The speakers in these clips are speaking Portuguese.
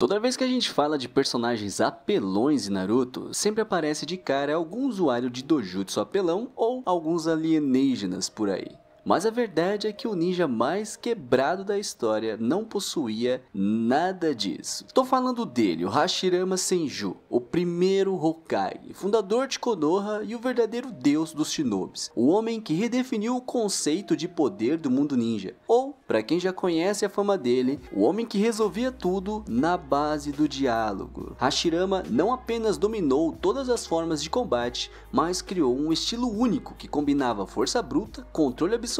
Toda vez que a gente fala de personagens apelões em Naruto, sempre aparece de cara algum usuário de dojutsu apelão ou alguns alienígenas por aí. Mas a verdade é que o ninja mais quebrado da história não possuía nada disso. Tô falando dele, o Hashirama Senju, o primeiro Hokage, fundador de Konoha e o verdadeiro deus dos shinobis. O homem que redefiniu o conceito de poder do mundo ninja. Ou, para quem já conhece a fama dele, o homem que resolvia tudo na base do diálogo. Hashirama não apenas dominou todas as formas de combate, mas criou um estilo único que combinava força bruta, controle absoluto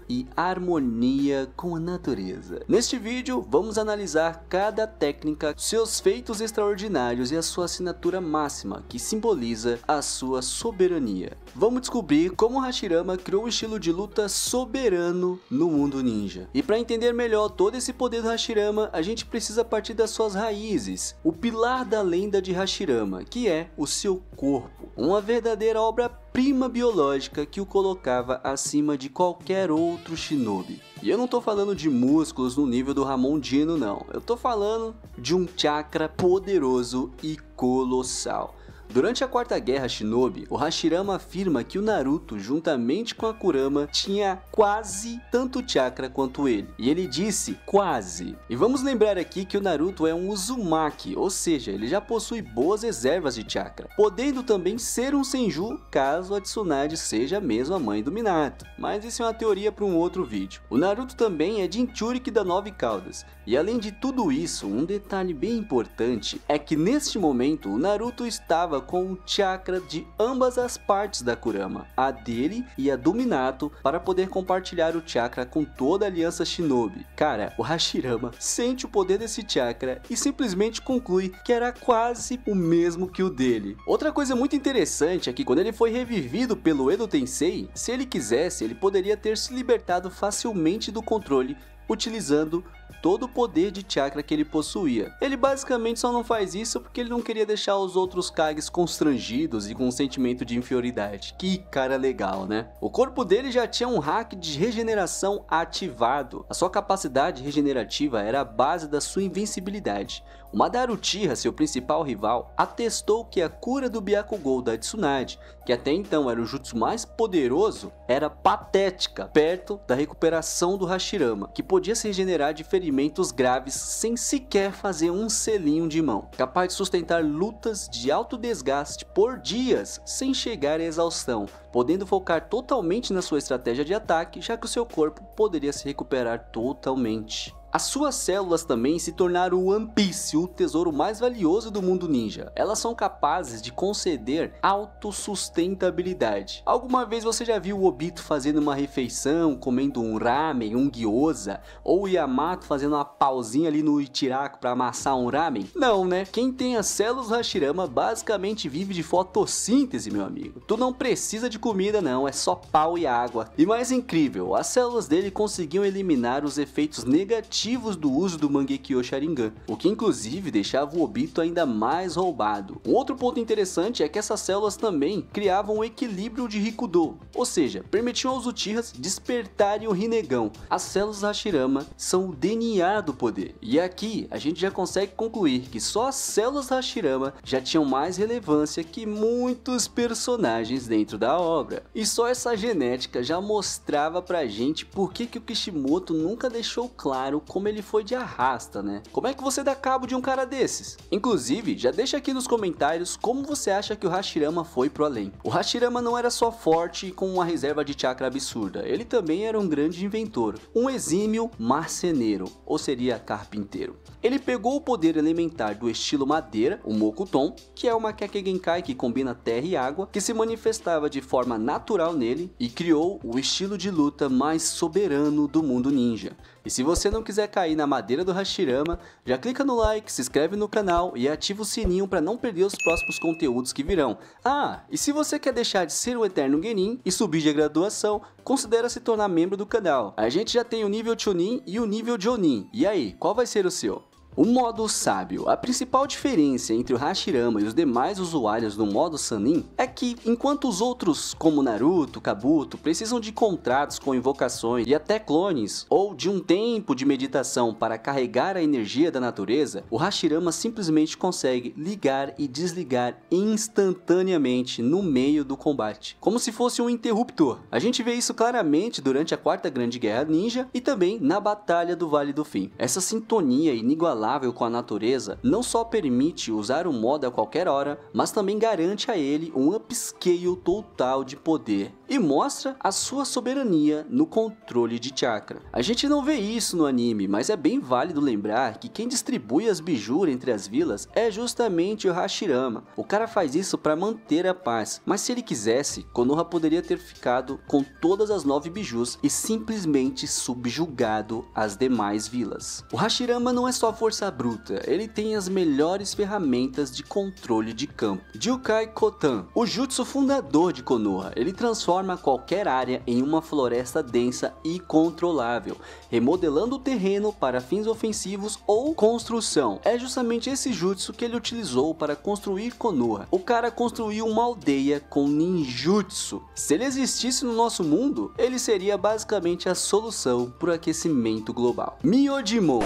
e harmonia com a natureza. Neste vídeo, vamos analisar cada técnica, seus feitos extraordinários e a sua assinatura máxima, que simboliza a sua soberania. Vamos descobrir como Hashirama criou um estilo de luta soberano no mundo ninja. E para entender melhor todo esse poder do Hashirama, a gente precisa partir das suas raízes, o pilar da lenda de Hashirama, que é o seu corpo, uma verdadeira obra-prima biológica que o colocava acima de qualquer outro shinobi. E eu não tô falando de músculos no nível do Ramon Dino não, eu tô falando de um chakra poderoso e colossal. Durante a Quarta Guerra Shinobi, o Hashirama afirma que o Naruto, juntamente com a Kurama, tinha quase tanto chakra quanto ele. E ele disse quase. E vamos lembrar aqui que o Naruto é um Uzumaki, ou seja, ele já possui boas reservas de chakra, podendo também ser um Senju caso a Tsunade seja mesmo a mãe do Minato. Mas isso é uma teoria para um outro vídeo. O Naruto também é Jinchuriki da Nove Caudas. E além de tudo isso, um detalhe bem importante é que neste momento o Naruto estava com o chakra de ambas as partes da Kurama, a dele e a do Minato, para poder compartilhar o chakra com toda a aliança Shinobi. Cara, o Hashirama sente o poder desse chakra e simplesmente conclui que era quase o mesmo que o dele. Outra coisa muito interessante é que quando ele foi revivido pelo Edo Tensei, se ele quisesse, ele poderia ter se libertado facilmente do controle utilizando todo o poder de chakra que ele possuía. Ele basicamente só não faz isso porque ele não queria deixar os outros Kages constrangidos e com um sentimento de inferioridade. Que cara legal, né? O corpo dele já tinha um hack de regeneração ativado. A sua capacidade regenerativa era a base da sua invencibilidade. O Madara Uchiha, seu principal rival, atestou que a cura do Byakugou da Tsunade, que até então era o jutsu mais poderoso, era patética perto da recuperação do Hashirama, que podia se regenerar de ferimentos graves sem sequer fazer um selinho de mão, capaz de sustentar lutas de alto desgaste por dias sem chegar à exaustão, podendo focar totalmente na sua estratégia de ataque, já que o seu corpo poderia se recuperar totalmente. As suas células também se tornaram o One Piece, o tesouro mais valioso do mundo ninja. Elas são capazes de conceder autossustentabilidade. Alguma vez você já viu o Obito fazendo uma refeição, comendo um ramen, um gyoza, ou o Yamato fazendo uma pausinha ali no Ichiraku para amassar um ramen? Não, né? Quem tem as células Hashirama basicamente vive de fotossíntese, meu amigo. Tu não precisa de comida não, é só pau e água. E mais incrível, as células dele conseguiam eliminar os efeitos negativos do uso do Mangekyo Sharingan, o que inclusive deixava o Obito ainda mais roubado. Um outro ponto interessante é que essas células também criavam um equilíbrio de Rikudo, ou seja, permitiam aos Uchihas despertarem o Rinnegan. As células Hashirama são o DNA do poder, e aqui a gente já consegue concluir que só as células Hashirama já tinham mais relevância que muitos personagens dentro da obra. E só essa genética já mostrava pra gente por que o Kishimoto nunca deixou claro como ele foi de arrasta, né? Como é que você dá cabo de um cara desses? Inclusive, já deixa aqui nos comentários como você acha que o Hashirama foi pro além. O Hashirama não era só forte e com uma reserva de chakra absurda, ele também era um grande inventor, um exímio marceneiro, ou seria carpinteiro. Ele pegou o poder elementar do estilo madeira, o Mokuton, que é uma Kekkei Genkai que combina terra e água, que se manifestava de forma natural nele, e criou o estilo de luta mais soberano do mundo ninja. E se você não quiser cair na madeira do Hashirama, já clica no like, se inscreve no canal e ativa o sininho para não perder os próximos conteúdos que virão. Ah, e se você quer deixar de ser um eterno Genin e subir de graduação, considere se tornar membro do canal. A gente já tem o nível Chunin e o nível Jonin. E aí, qual vai ser o seu? O modo sábio. A principal diferença entre o Hashirama e os demais usuários do modo Sannin é que, enquanto os outros, como Naruto, Kabuto, precisam de contratos com invocações e até clones, ou de um tempo de meditação para carregar a energia da natureza, o Hashirama simplesmente consegue ligar e desligar instantaneamente no meio do combate, como se fosse um interruptor. A gente vê isso claramente durante a Quarta Grande Guerra Ninja e também na Batalha do Vale do Fim. Essa sintonia inigualável com a natureza não só permite usar o modo a qualquer hora, mas também garante a ele um upscale total de poder e mostra a sua soberania no controle de chakra. A gente não vê isso no anime, mas é bem válido lembrar que quem distribui as bijus entre as vilas é justamente o Hashirama. O cara faz isso para manter a paz, mas se ele quisesse, Konoha poderia ter ficado com todas as 9 bijus e simplesmente subjugado as demais vilas. O Hashirama não é só força bruta, ele tem as melhores ferramentas de controle de campo. Jukai Kotan, o jutsu fundador de Konoha, ele transforma qualquer área em uma floresta densa e controlável, remodelando o terreno para fins ofensivos ou construção. É justamente esse jutsu que ele utilizou para construir Konoha. O cara construiu uma aldeia com ninjutsu. Se ele existisse no nosso mundo, ele seria basicamente a solução para o aquecimento global. Myojimon.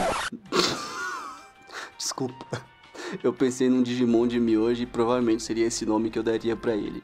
Desculpa, eu pensei num Digimon de miojo e provavelmente seria esse nome que eu daria pra ele.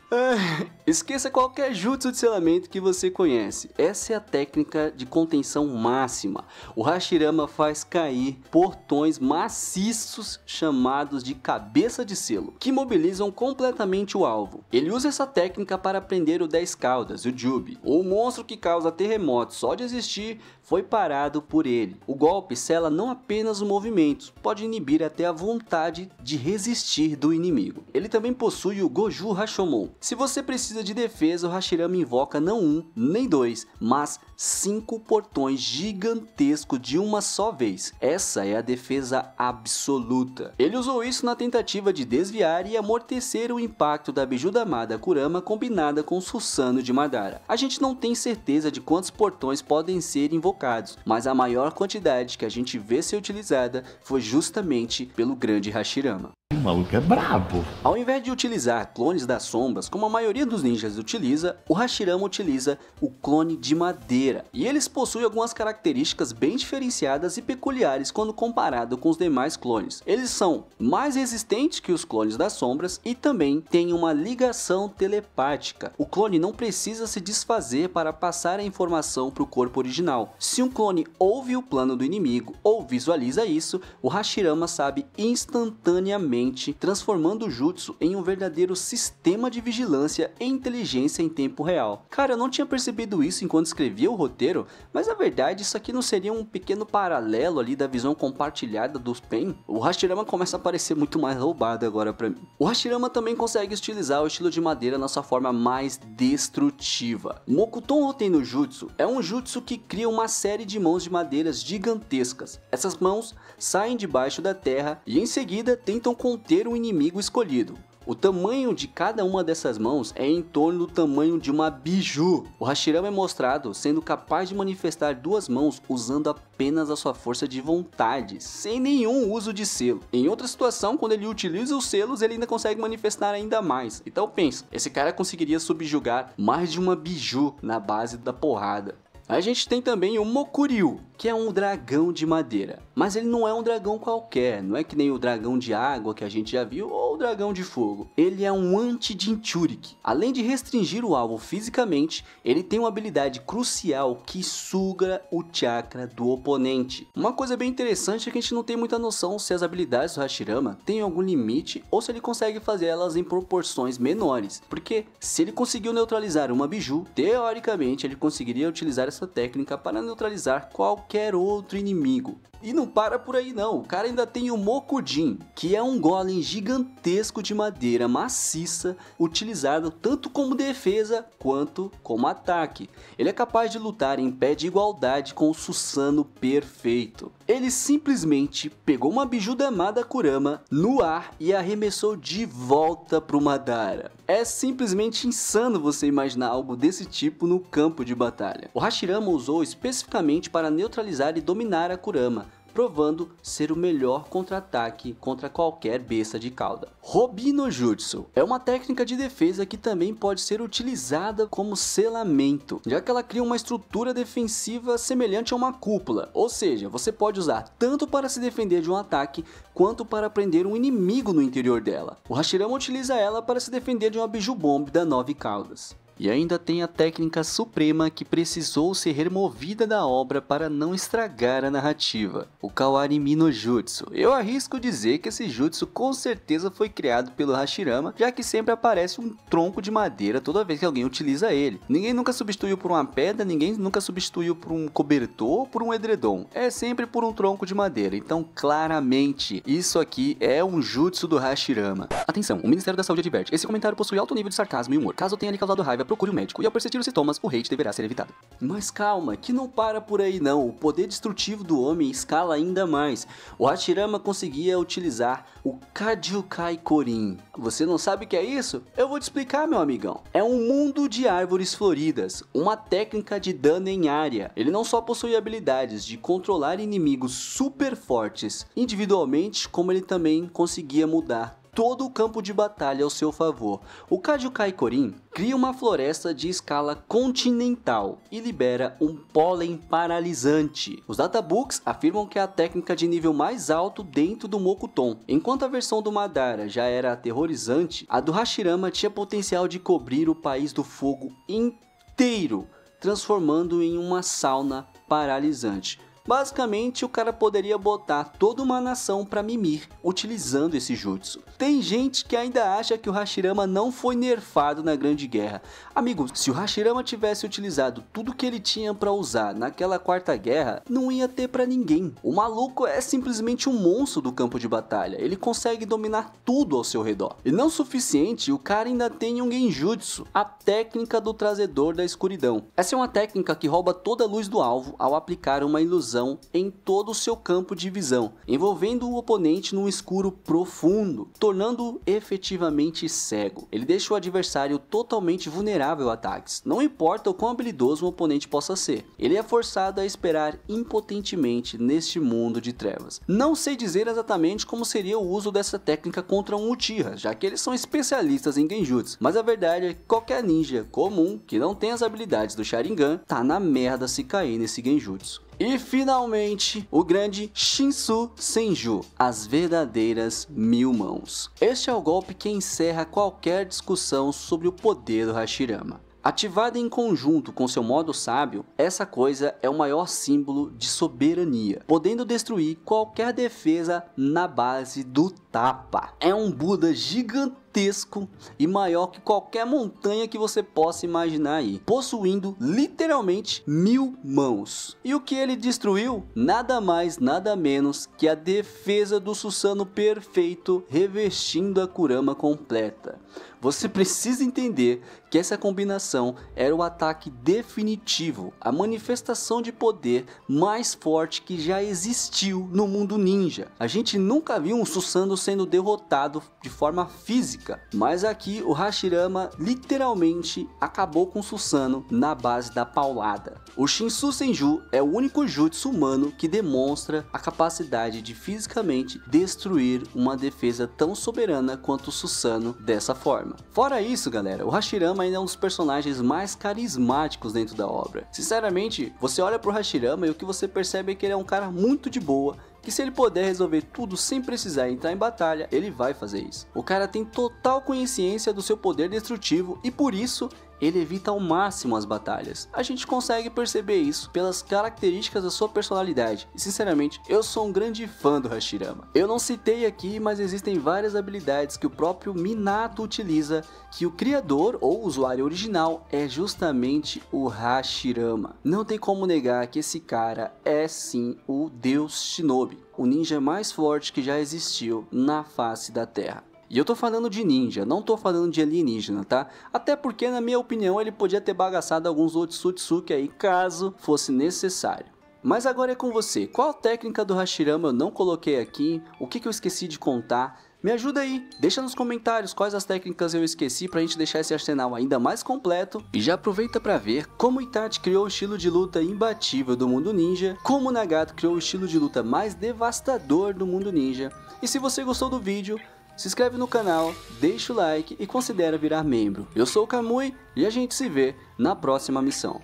Esqueça qualquer jutsu de selamento que você conhece. Essa é a técnica de contenção máxima. O Hashirama faz cair portões maciços chamados de cabeça de selo, que mobilizam completamente o alvo. Ele usa essa técnica para prender o 10 caudas, o Jubi. O monstro que causa terremotos só de existir foi parado por ele. O golpe sela não apenas o movimento, pode inibir até a vontade de resistir do inimigo. Ele também possui o Goju Rashomon. Se você precisa de defesa, o Hashirama invoca não um, nem dois, mas 5 portões gigantescos de uma só vez. Essa é a defesa absoluta. Ele usou isso na tentativa de desviar e amortecer o impacto da Biju da Amada Kurama combinada com o Susanoo de Madara. A gente não tem certeza de quantos portões podem ser invocados, mas a maior quantidade que a gente vê ser utilizada foi justamente pelo grande Hashirama. O maluco é brabo. Ao invés de utilizar clones das sombras, como a maioria dos ninjas utiliza, o Hashirama utiliza o clone de madeira. E eles possuem algumas características bem diferenciadas e peculiares quando comparado com os demais clones. Eles são mais resistentes que os clones das sombras e também têm uma ligação telepática. O clone não precisa se desfazer para passar a informação para o corpo original. Se um clone ouve o plano do inimigo ou visualiza isso, o Hashirama sabe instantaneamente, transformando o jutsu em um verdadeiro sistema de vigilância e inteligência em tempo real. Cara, eu não tinha percebido isso enquanto escrevia o roteiro, mas na verdade isso aqui não seria um pequeno paralelo ali da visão compartilhada dos Pen? O Hashirama começa a parecer muito mais roubado agora pra mim. O Hashirama também consegue utilizar o estilo de madeira na sua forma mais destrutiva. Mokuton Hoten no Jutsu é um jutsu que cria uma série de mãos de madeiras gigantescas. Essas mãos saem debaixo da terra e em seguida tentam conter o inimigo escolhido. O tamanho de cada uma dessas mãos é em torno do tamanho de uma biju. O Hashirama é mostrado sendo capaz de manifestar 2 mãos usando apenas a sua força de vontade, sem nenhum uso de selo. Em outra situação, quando ele utiliza os selos, ele ainda consegue manifestar ainda mais. Então pensa, esse cara conseguiria subjugar mais de uma biju na base da porrada. A gente tem também o Mokuryu, que é um dragão de madeira. Mas ele não é um dragão qualquer, não é que nem o dragão de água que a gente já viu ou o dragão de fogo. Ele é um anti-Jinchuriki. Além de restringir o alvo fisicamente, ele tem uma habilidade crucial que suga o chakra do oponente. Uma coisa bem interessante é que a gente não tem muita noção se as habilidades do Hashirama têm algum limite ou se ele consegue fazer elas em proporções menores. Porque se ele conseguiu neutralizar uma biju, teoricamente ele conseguiria utilizar essa técnica para neutralizar qualquer outro inimigo. E não para por aí não, o cara ainda tem o Mokujin, que é um golem gigantesco de madeira maciça, utilizado tanto como defesa quanto como ataque. Ele é capaz de lutar em pé de igualdade com o Susanoo perfeito. Ele simplesmente pegou uma biju da Amada Kurama no ar e arremessou de volta pro Madara. É simplesmente insano você imaginar algo desse tipo no campo de batalha. O Hashirama usou especificamente para neutralizar e dominar a Kurama, provando ser o melhor contra-ataque contra qualquer besta de cauda. Robi no Jutsu é uma técnica de defesa que também pode ser utilizada como selamento, já que ela cria uma estrutura defensiva semelhante a uma cúpula, ou seja, você pode usar tanto para se defender de um ataque quanto para prender um inimigo no interior dela. O Hashirama utiliza ela para se defender de uma Biju Bomb da 9 caudas. E ainda tem a técnica suprema que precisou ser removida da obra para não estragar a narrativa, o Kawarimi no Jutsu. Eu arrisco dizer que esse jutsu com certeza foi criado pelo Hashirama, já que sempre aparece um tronco de madeira toda vez que alguém utiliza ele. Ninguém nunca substituiu por uma pedra, ninguém nunca substituiu por um cobertor ou por um edredom. É sempre por um tronco de madeira, então claramente isso aqui é um jutsu do Hashirama. Atenção, o Ministério da Saúde adverte, esse comentário possui alto nível de sarcasmo e humor. Caso tenha lhe causado raiva, procure um médico e ao persistir os sintomas, o hate deverá ser evitado. Mas calma, que não para por aí não, o poder destrutivo do homem escala ainda mais. O Hashirama conseguia utilizar o Kajukai Korin. Você não sabe o que é isso? Eu vou te explicar, meu amigão. É um mundo de árvores floridas, uma técnica de dano em área. Ele não só possui habilidades de controlar inimigos super fortes individualmente, como ele também conseguia mudar todo o campo de batalha ao seu favor. O Kajukai Korin cria uma floresta de escala continental e libera um pólen paralisante. Os databooks afirmam que é a técnica de nível mais alto dentro do Mokuton. Enquanto a versão do Madara já era aterrorizante, a do Hashirama tinha potencial de cobrir o país do fogo inteiro, transformando em uma sauna paralisante. Basicamente, o cara poderia botar toda uma nação para mimir utilizando esse jutsu. Tem gente que ainda acha que o Hashirama não foi nerfado na Grande Guerra. Amigo, se o Hashirama tivesse utilizado tudo que ele tinha para usar naquela Quarta Guerra, não ia ter para ninguém. O maluco é simplesmente um monstro do campo de batalha. Ele consegue dominar tudo ao seu redor. E não suficiente, o cara ainda tem um genjutsu, a técnica do trazedor da escuridão. Essa é uma técnica que rouba toda a luz do alvo ao aplicar uma ilusão em todo o seu campo de visão, envolvendo o oponente num escuro profundo, tornando-o efetivamente cego. Ele deixa o adversário totalmente vulnerável a ataques, não importa o quão habilidoso o oponente possa ser. Ele é forçado a esperar impotentemente neste mundo de trevas. Não sei dizer exatamente como seria o uso dessa técnica contra um Uchiha, já que eles são especialistas em genjutsu, mas a verdade é que qualquer ninja comum que não tem as habilidades do Sharingan tá na merda se cair nesse genjutsu. E finalmente, o grande Shinsu Senju, as verdadeiras 1000 mãos. Este é o golpe que encerra qualquer discussão sobre o poder do Hashirama. Ativada em conjunto com seu modo sábio, essa coisa é o maior símbolo de soberania, podendo destruir qualquer defesa na base do tapa. É um Buda gigantesco e maior que qualquer montanha que você possa imaginar aí, possuindo literalmente 1000 mãos. E o que ele destruiu? Nada mais, nada menos que a defesa do Susanoo perfeito, revestindo a Kurama completa. Você precisa entender que essa combinação era o ataque definitivo, a manifestação de poder mais forte que já existiu no mundo ninja. A gente nunca viu um Susanoo sendo derrotado de forma física, mas aqui o Hashirama literalmente acabou com o Susanoo na base da paulada. O Shinsu Senju é o único jutsu humano que demonstra a capacidade de fisicamente destruir uma defesa tão soberana quanto o Susanoo dessa forma. Fora isso, galera, o Hashirama ainda é um dos personagens mais carismáticos dentro da obra. Sinceramente, você olha pro Hashirama e o que você percebe é que ele é um cara muito de boa, que se ele puder resolver tudo sem precisar entrar em batalha, ele vai fazer isso. O cara tem total consciência do seu poder destrutivo e por isso ele evita ao máximo as batalhas. A gente consegue perceber isso pelas características da sua personalidade. E sinceramente, eu sou um grande fã do Hashirama. Eu não citei aqui, mas existem várias habilidades que o próprio Minato utiliza, que o criador ou usuário original é justamente o Hashirama. Não tem como negar que esse cara é sim o Deus Shinobi, o ninja mais forte que já existiu na face da Terra. E eu tô falando de ninja, não tô falando de alienígena, tá? Até porque, na minha opinião, ele podia ter bagaçado alguns Otsutsuki aí, caso fosse necessário. Mas agora é com você, qual técnica do Hashirama eu não coloquei aqui, o que eu esqueci de contar? Me ajuda aí, deixa nos comentários quais as técnicas eu esqueci pra gente deixar esse arsenal ainda mais completo. E já aproveita pra ver como Itachi criou o estilo de luta imbatível do mundo ninja, como Nagato criou o estilo de luta mais devastador do mundo ninja. E se você gostou do vídeo, se inscreve no canal, deixa o like e considera virar membro. Eu sou o Kamui e a gente se vê na próxima missão.